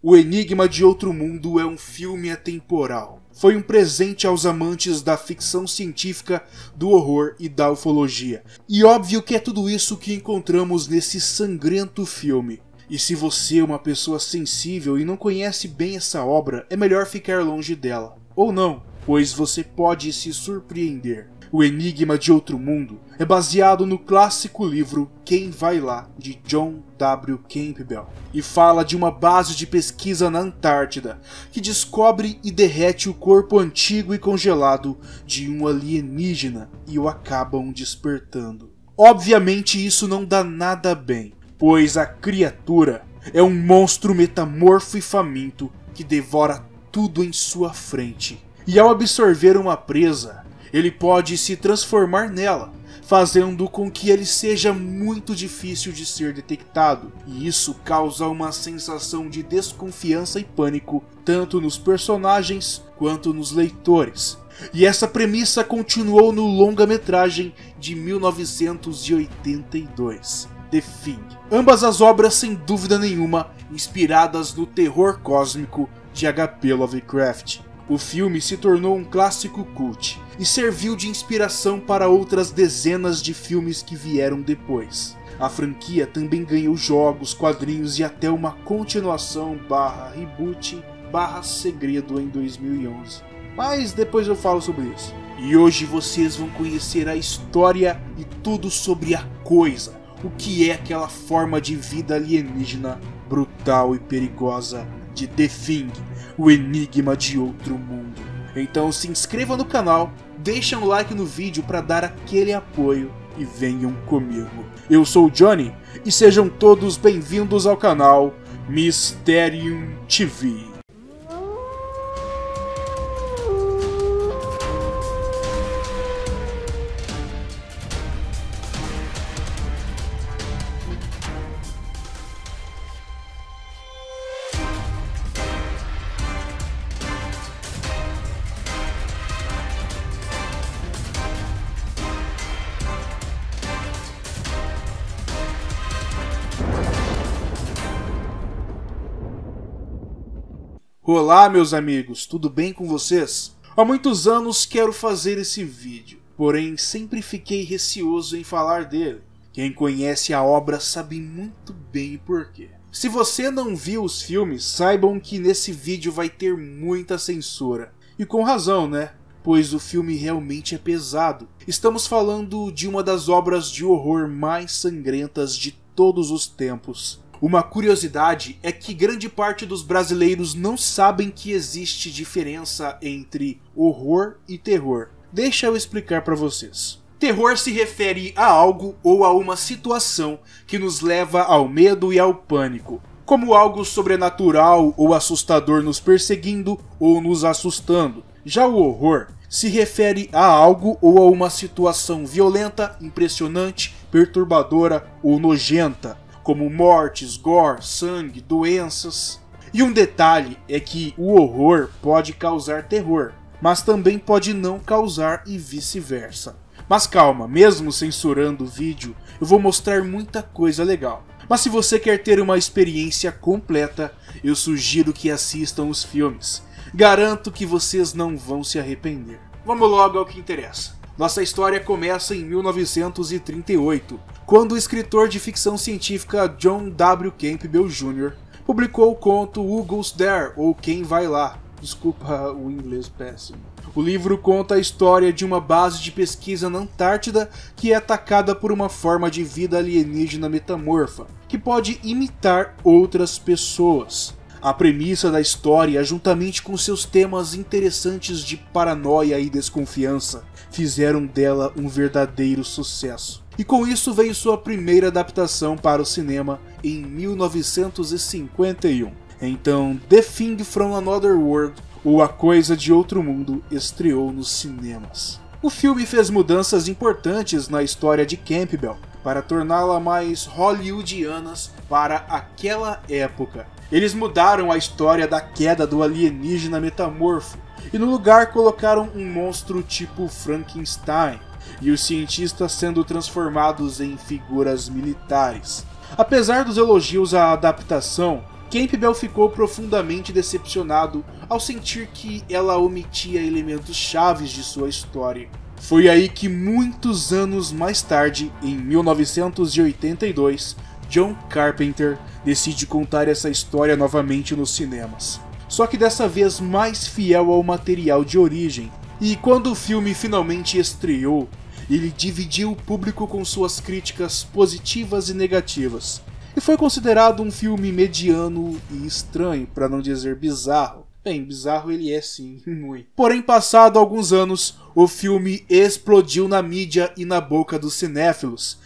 O Enigma de Outro Mundo é um filme atemporal. Foi um presente aos amantes da ficção científica, do horror e da ufologia. E óbvio que é tudo isso que encontramos nesse sangrento filme. E se você é uma pessoa sensível e não conhece bem essa obra, é melhor ficar longe dela. Ou não, pois você pode se surpreender. O Enigma de Outro Mundo é baseado no clássico livro Quem Vai Lá, de John W. Campbell, e fala de uma base de pesquisa na Antártida que descobre e derrete o corpo antigo e congelado de um alienígena e o acabam despertando. Obviamente isso não dá nada bem, pois a criatura é um monstro metamorfo e faminto que devora tudo em sua frente. E ao absorver uma presa, ele pode se transformar nela, fazendo com que ele seja muito difícil de ser detectado. E isso causa uma sensação de desconfiança e pânico, tanto nos personagens quanto nos leitores. E essa premissa continuou no longa-metragem de 1982, The Thing. Ambas as obras, sem dúvida nenhuma, inspiradas no terror cósmico de H.P. Lovecraft. O filme se tornou um clássico cult e serviu de inspiração para outras dezenas de filmes que vieram depois. A franquia também ganhou jogos, quadrinhos e até uma continuação /reboot /segredo em 2011. Mas depois eu falo sobre isso. E hoje vocês vão conhecer a história e tudo sobre a coisa, o que é aquela forma de vida alienígena brutal e perigosa de The Thing, o Enigma de Outro Mundo. Então se inscreva no canal, deixa um like no vídeo para dar aquele apoio e venham comigo. Eu sou o Johnny e sejam todos bem-vindos ao canal Mysterium TV. Olá meus amigos, tudo bem com vocês? Há muitos anos quero fazer esse vídeo, porém sempre fiquei receoso em falar dele. Quem conhece a obra sabe muito bem o porquê. Se você não viu os filmes, saibam que nesse vídeo vai ter muita censura. E com razão, né? Pois o filme realmente é pesado. Estamos falando de uma das obras de horror mais sangrentas de todos os tempos. Uma curiosidade é que grande parte dos brasileiros não sabem que existe diferença entre horror e terror. Deixa eu explicar para vocês. Terror se refere a algo ou a uma situação que nos leva ao medo e ao pânico, como algo sobrenatural ou assustador nos perseguindo ou nos assustando. Já o horror se refere a algo ou a uma situação violenta, impressionante, perturbadora ou nojenta, como mortes, gore, sangue, doenças. E um detalhe é que o horror pode causar terror, mas também pode não causar e vice-versa. Mas calma, mesmo censurando o vídeo, eu vou mostrar muita coisa legal. Mas se você quer ter uma experiência completa, eu sugiro que assistam os filmes. Garanto que vocês não vão se arrepender. Vamos logo ao que interessa. Nossa história começa em 1938, quando o escritor de ficção científica John W. Campbell Jr. publicou o conto Who Goes There, ou Quem Vai Lá. Desculpa o inglês péssimo. O livro conta a história de uma base de pesquisa na Antártida que é atacada por uma forma de vida alienígena metamorfa, que pode imitar outras pessoas. A premissa da história, juntamente com seus temas interessantes de paranoia e desconfiança, fizeram dela um verdadeiro sucesso. E com isso veio sua primeira adaptação para o cinema em 1951. Então, The Thing from Another World, ou A Coisa de Outro Mundo, estreou nos cinemas. O filme fez mudanças importantes na história de Campbell, para torná-la mais hollywoodiana para aquela época. Eles mudaram a história da queda do alienígena metamorfo e no lugar colocaram um monstro tipo Frankenstein e os cientistas sendo transformados em figuras militares. Apesar dos elogios à adaptação, Campbell ficou profundamente decepcionado ao sentir que ela omitia elementos chaves de sua história. Foi aí que muitos anos mais tarde, em 1982, John Carpenter decide contar essa história novamente nos cinemas. Só que dessa vez mais fiel ao material de origem. E quando o filme finalmente estreou, ele dividiu o público com suas críticas positivas e negativas. E foi considerado um filme mediano e estranho, para não dizer bizarro. Bem, bizarro ele é sim, muito. Porém, passado alguns anos, o filme explodiu na mídia e na boca dos cinéfilos,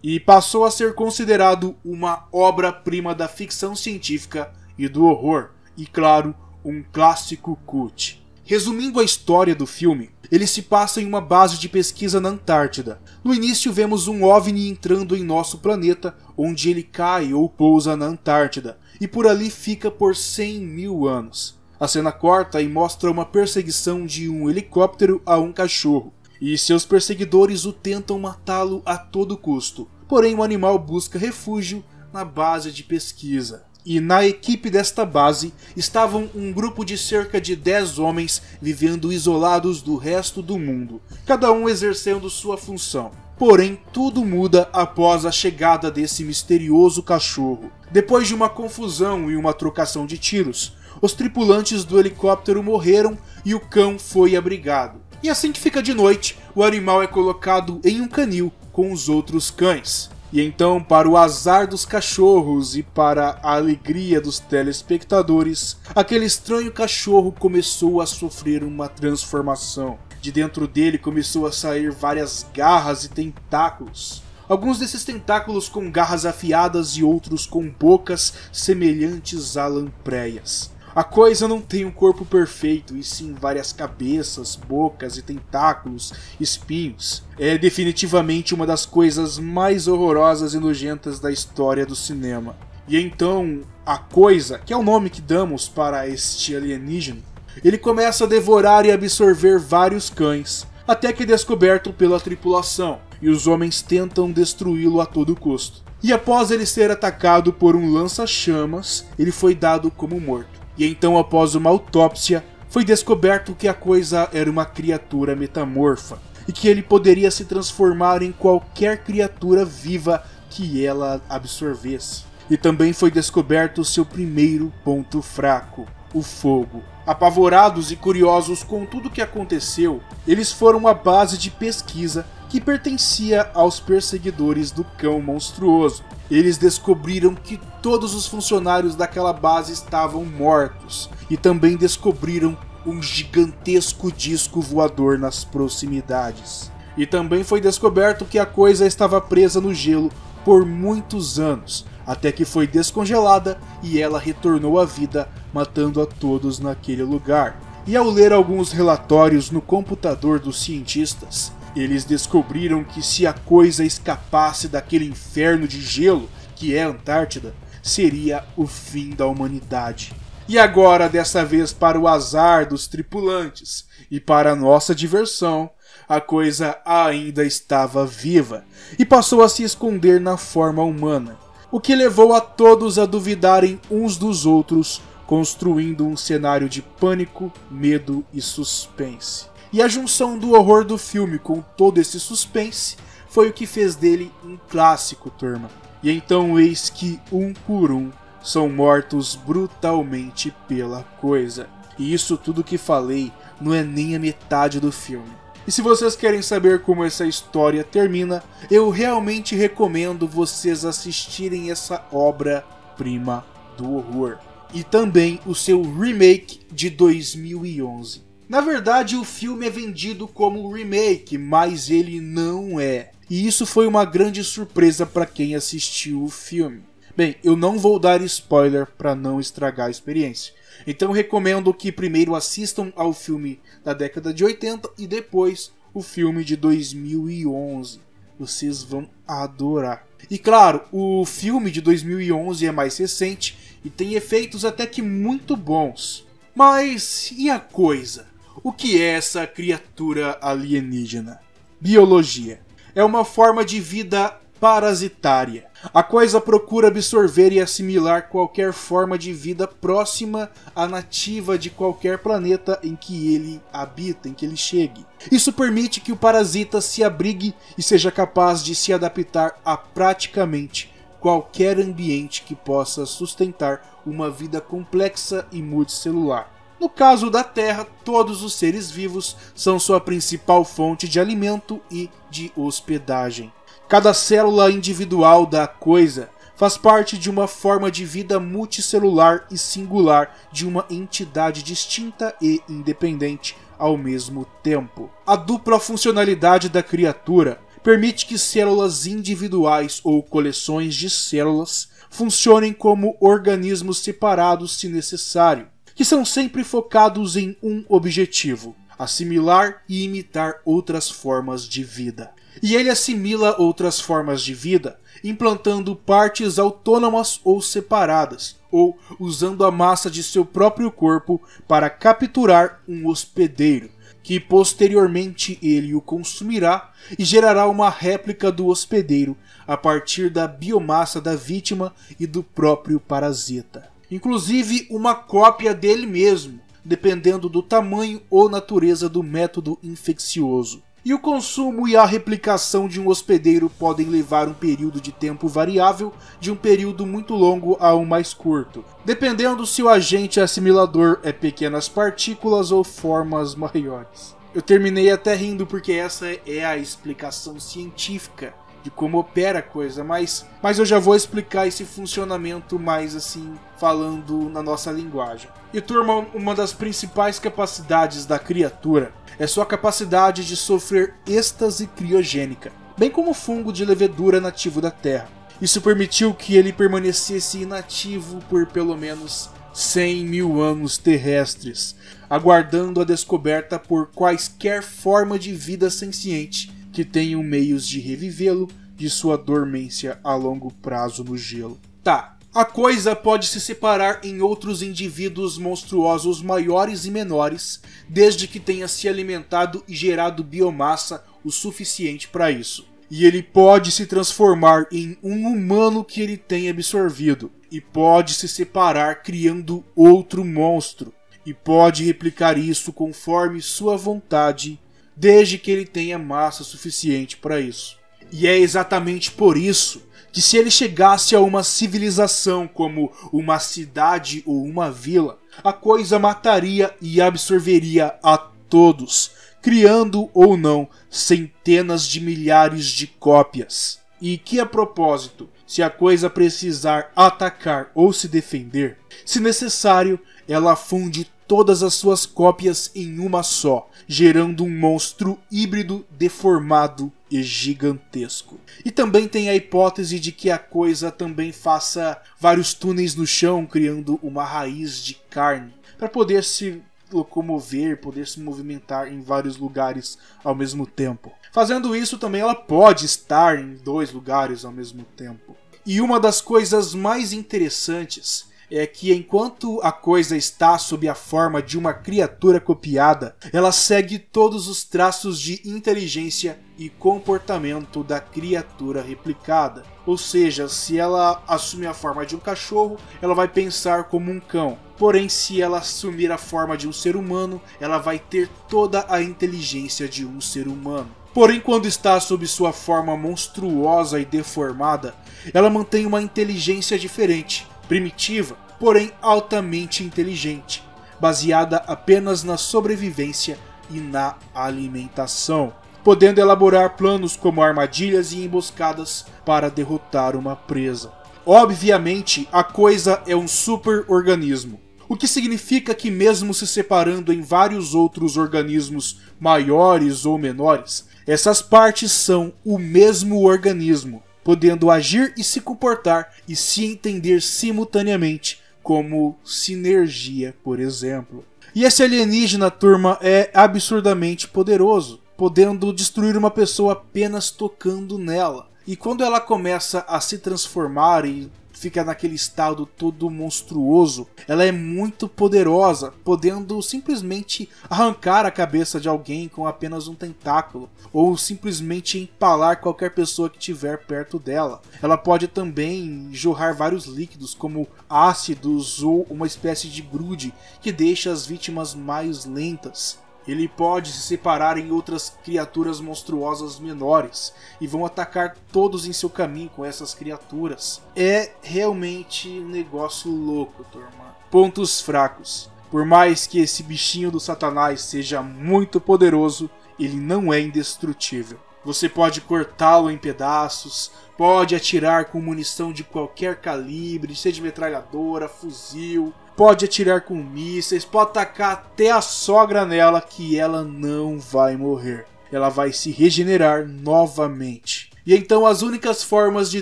e passou a ser considerado uma obra-prima da ficção científica e do horror, e claro, um clássico cult. Resumindo a história do filme, ele se passa em uma base de pesquisa na Antártida. No início vemos um OVNI entrando em nosso planeta, onde ele cai ou pousa na Antártida, e por ali fica por 100 mil anos. A cena corta e mostra uma perseguição de um helicóptero a um cachorro, e seus perseguidores o tentam matá-lo a todo custo. Porém, o animal busca refúgio na base de pesquisa. E na equipe desta base estavam um grupo de cerca de 10 homens vivendo isolados do resto do mundo, cada um exercendo sua função. Porém, tudo muda após a chegada desse misterioso cachorro. Depois de uma confusão e uma trocação de tiros, os tripulantes do helicóptero morreram e o cão foi abrigado. E assim que fica de noite, o animal é colocado em um canil com os outros cães. E então, para o azar dos cachorros e para a alegria dos telespectadores, aquele estranho cachorro começou a sofrer uma transformação. De dentro dele começou a sair várias garras e tentáculos. Alguns desses tentáculos com garras afiadas e outros com bocas semelhantes a lampreias. A coisa não tem um corpo perfeito, e sim várias cabeças, bocas e tentáculos, espinhos. É definitivamente uma das coisas mais horrorosas e nojentas da história do cinema. E então, a coisa, que é o nome que damos para este alienígena, ele começa a devorar e absorver vários cães, até que é descoberto pela tripulação, e os homens tentam destruí-lo a todo custo. E após ele ser atacado por um lança-chamas, ele foi dado como morto. E então, após uma autópsia, foi descoberto que a coisa era uma criatura metamorfa, e que ele poderia se transformar em qualquer criatura viva que ela absorvesse. E também foi descoberto seu primeiro ponto fraco, o fogo. Apavorados e curiosos com tudo o que aconteceu, eles foram à base de pesquisa que pertencia aos perseguidores do cão monstruoso. Eles descobriram que todos os funcionários daquela base estavam mortos, e também descobriram um gigantesco disco voador nas proximidades. E também foi descoberto que a coisa estava presa no gelo por muitos anos, até que foi descongelada e ela retornou à vida, matando a todos naquele lugar. E ao ler alguns relatórios no computador dos cientistas, eles descobriram que se a coisa escapasse daquele inferno de gelo que é a Antártida, seria o fim da humanidade. E agora, dessa vez para o azar dos tripulantes e para a nossa diversão, a coisa ainda estava viva e passou a se esconder na forma humana, o que levou a todos a duvidarem uns dos outros, construindo um cenário de pânico, medo e suspense. E a junção do horror do filme com todo esse suspense foi o que fez dele um clássico, turma. E então eis que, um por um, são mortos brutalmente pela coisa. E isso tudo que falei não é nem a metade do filme. E se vocês querem saber como essa história termina, eu realmente recomendo vocês assistirem essa obra-prima do horror. E também o seu remake de 2011. Na verdade, o filme é vendido como remake, mas ele não é. E isso foi uma grande surpresa para quem assistiu o filme. Bem, eu não vou dar spoiler para não estragar a experiência. Então recomendo que primeiro assistam ao filme da década de 80 e depois o filme de 2011. Vocês vão adorar. E claro, o filme de 2011 é mais recente e tem efeitos até que muito bons. Mas e a coisa? O que é essa criatura alienígena? Biologia. É uma forma de vida parasitária. A coisa procura absorver e assimilar qualquer forma de vida próxima à nativa de qualquer planeta em que ele habita, em que ele chegue. Isso permite que o parasita se abrigue e seja capaz de se adaptar a praticamente qualquer ambiente que possa sustentar uma vida complexa e multicelular. No caso da Terra, todos os seres vivos são sua principal fonte de alimento e de hospedagem. Cada célula individual da coisa faz parte de uma forma de vida multicelular e singular de uma entidade distinta e independente ao mesmo tempo. A dupla funcionalidade da criatura permite que células individuais ou coleções de células funcionem como organismos separados se necessário, que são sempre focados em um objetivo: assimilar e imitar outras formas de vida. E ele assimila outras formas de vida, implantando partes autônomas ou separadas, ou usando a massa de seu próprio corpo para capturar um hospedeiro, que posteriormente ele o consumirá e gerará uma réplica do hospedeiro a partir da biomassa da vítima e do próprio parasita. Inclusive uma cópia dele mesmo, dependendo do tamanho ou natureza do método infeccioso. E o consumo e a replicação de um hospedeiro podem levar um período de tempo variável, de um período muito longo a um mais curto, dependendo se o agente assimilador é pequenas partículas ou formas maiores. Eu terminei até rindo porque essa é a explicação científica de como opera a coisa, mas eu já vou explicar esse funcionamento mais assim, falando na nossa linguagem. E turma, uma das principais capacidades da criatura é sua capacidade de sofrer êxtase criogênica, bem como o fungo de levedura nativo da Terra. Isso permitiu que ele permanecesse inativo por pelo menos 100 mil anos terrestres, aguardando a descoberta por quaisquer forma de vida senciente que tenham meios de revivê-lo de sua dormência a longo prazo no gelo. Tá, a coisa pode se separar em outros indivíduos monstruosos maiores e menores, desde que tenha se alimentado e gerado biomassa o suficiente para isso. E ele pode se transformar em um humano que ele tenha absorvido, e pode se separar criando outro monstro, e pode replicar isso conforme sua vontade, desde que ele tenha massa suficiente para isso. E é exatamente por isso que se ele chegasse a uma civilização como uma cidade ou uma vila, a coisa mataria e absorveria a todos, criando ou não centenas de milhares de cópias. E que a propósito, se a coisa precisar atacar ou se defender, se necessário, ela funde todas as suas cópias em uma só, gerando um monstro híbrido deformado e gigantesco. E também tem a hipótese de que a coisa também faça vários túneis no chão, criando uma raiz de carne, para poder se locomover, poder se movimentar em vários lugares ao mesmo tempo. Fazendo isso também ela pode estar em 2 lugares ao mesmo tempo. E uma das coisas mais interessantes é que enquanto a coisa está sob a forma de uma criatura copiada, ela segue todos os traços de inteligência e comportamento da criatura replicada. Ou seja, se ela assumir a forma de um cachorro, ela vai pensar como um cão. Porém, se ela assumir a forma de um ser humano, ela vai ter toda a inteligência de um ser humano. Porém, quando está sob sua forma monstruosa e deformada, ela mantém uma inteligência diferente, primitiva, porém altamente inteligente, baseada apenas na sobrevivência e na alimentação, podendo elaborar planos como armadilhas e emboscadas para derrotar uma presa. Obviamente, a coisa é um super-organismo, o que significa que mesmo se separando em vários outros organismos maiores ou menores, essas partes são o mesmo organismo, podendo agir e se comportar e se entender simultaneamente, como sinergia, por exemplo. E esse alienígena, turma, é absurdamente poderoso, podendo destruir uma pessoa apenas tocando nela. E quando ela começa a se transformar e fica naquele estado todo monstruoso, ela é muito poderosa, podendo simplesmente arrancar a cabeça de alguém com apenas um tentáculo, ou simplesmente empalar qualquer pessoa que estiver perto dela. Ela pode também jorrar vários líquidos, como ácidos ou uma espécie de grude, que deixa as vítimas mais lentas. Ele pode se separar em outras criaturas monstruosas menores e vão atacar todos em seu caminho com essas criaturas. É realmente um negócio louco, turma. Pontos fracos. Por mais que esse bichinho do Satanás seja muito poderoso, ele não é indestrutível. Você pode cortá-lo em pedaços, pode atirar com munição de qualquer calibre, seja metralhadora, fuzil, pode atirar com mísseis, pode atacar até a sogra nela que ela não vai morrer. Ela vai se regenerar novamente. E então as únicas formas de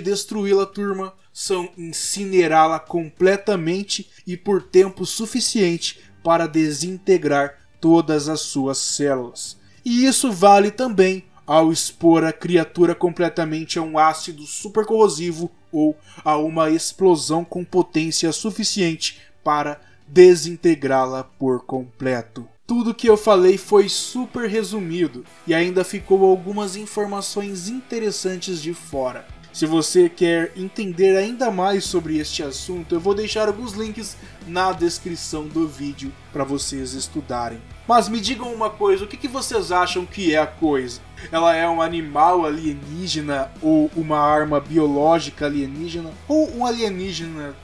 destruí-la, turma, são incinerá-la completamente e por tempo suficiente para desintegrar todas as suas células. E isso vale também ao expor a criatura completamente a um ácido super corrosivo ou a uma explosão com potência suficiente para desintegrá-la por completo. Tudo que eu falei foi super resumido e ainda ficou algumas informações interessantes de fora. Se você quer entender ainda mais sobre este assunto, eu vou deixar alguns links na descrição do vídeo para vocês estudarem. Mas me digam uma coisa, o que vocês acham que é a coisa? Ela é um animal alienígena ou uma arma biológica alienígena ou um alienígena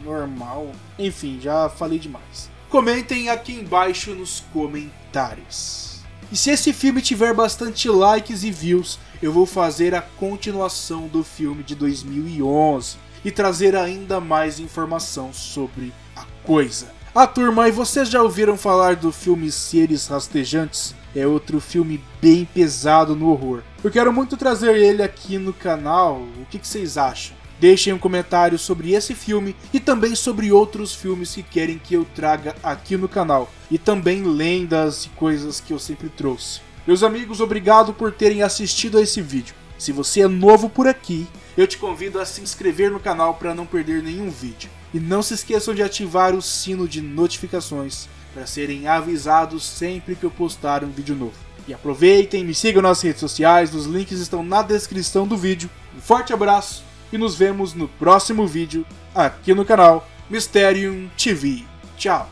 normal? Enfim, já falei demais. Comentem aqui embaixo nos comentários. E se esse filme tiver bastante likes e views, eu vou fazer a continuação do filme de 2011 e trazer ainda mais informação sobre a coisa. Ah, turma, e vocês já ouviram falar do filme Seres Rastejantes? É outro filme bem pesado no horror. Eu quero muito trazer ele aqui no canal, o que vocês acham? Deixem um comentário sobre esse filme e também sobre outros filmes que querem que eu traga aqui no canal. E também lendas e coisas que eu sempre trouxe. Meus amigos, obrigado por terem assistido a esse vídeo. Se você é novo por aqui, eu te convido a se inscrever no canal para não perder nenhum vídeo. E não se esqueçam de ativar o sino de notificações para serem avisados sempre que eu postar um vídeo novo. E aproveitem, me sigam nas redes sociais, os links estão na descrição do vídeo. Um forte abraço e nos vemos no próximo vídeo aqui no canal Mysterium TV. Tchau!